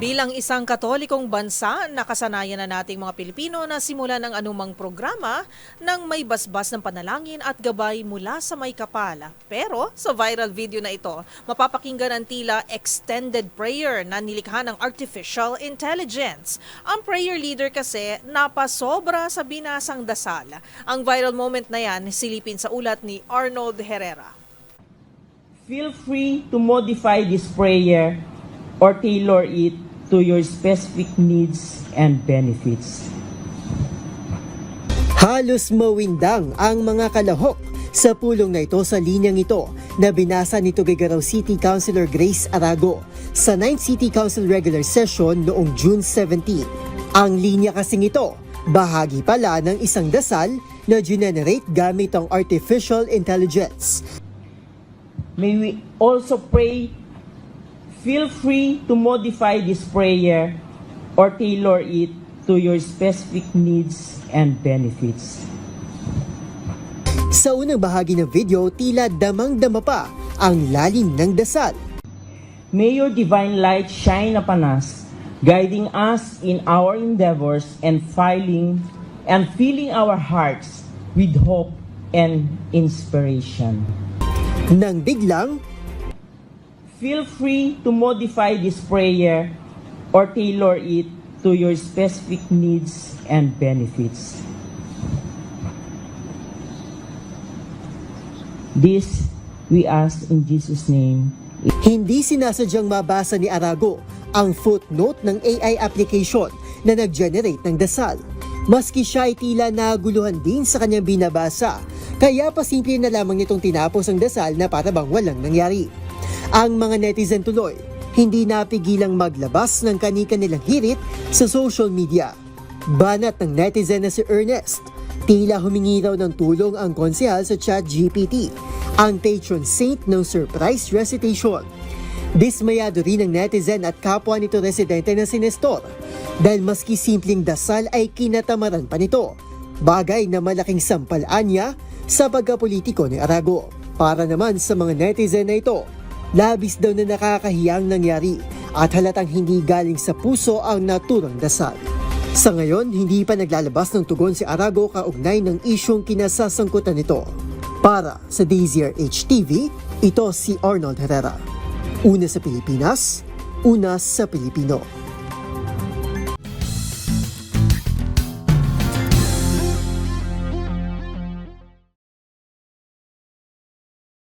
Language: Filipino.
Bilang isang katolikong bansa, nakasanayan na nating mga Pilipino na simulan ng anumang programa ng may basbas ng panalangin at gabay mula sa may kapala. Pero sa viral video na ito, mapapakinggan ang tila extended prayer na nilikha ng artificial intelligence. Ang prayer leader kasi napasobra sa binasang dasal. Ang viral moment na yan, silipin sa ulat ni Arnold Herrera. Feel free to modify this prayer or tailor it to your specific needs and benefits. Halos mawindang ang mga kalahok sa pulong na ito sa linyang ito na binasa ni Tuguegarao City Councilor Grace Arago sa 9th City Council Regular Session noong June 17. Ang linya kasing ito, bahagi pala ng isang dasal na generate gamit ang artificial intelligence. May we also pray. Feel free to modify this prayer or tailor it to your specific needs and benefits. Sa unang bahagi ng video, tila damang-dama pa ang lalim ng dasal. May your divine light shine upon us, guiding us in our endeavors and filling and filling our hearts with hope and inspiration. Nang biglang, feel free to modify this prayer or tailor it to your specific needs and benefits. This we ask in Jesus' name. hindi sinasadyang mabasa ni Arago ang footnote ng AI application na nag-generate ng dasal. Maski siya ay tila naguluhan din sa kanyang binabasa, kaya pasimple na lamang nitong tinapos ang dasal na para bang walang nangyari. Ang mga netizen tuloy, hindi napigilang maglabas ng kani-kanilang hirit sa social media. Banat ng netizen na si Ernest, tila humingi raw ng tulong ang konsehal sa ChatGPT, ang patron saint ng surprise recitation. Dismayado rin ang netizen at kapwa nito residente na si Nestor, dahil maski simpleng dasal ay kinatamaran pa nito, bagay na malaking sampalaan niya sa pagkapolitiko ni Arago. Para naman sa mga netizen na ito, labis daw na nakakahiyang nangyari at halatang hindi galing sa puso ang naturang dasal. Sa ngayon, hindi pa naglalabas ng tugon si Arago kaugnay ng isyong kinasasangkutan nito. Para sa DZRH TV, ito si Arnold Herrera. Una sa Pilipinas, una sa Pilipino.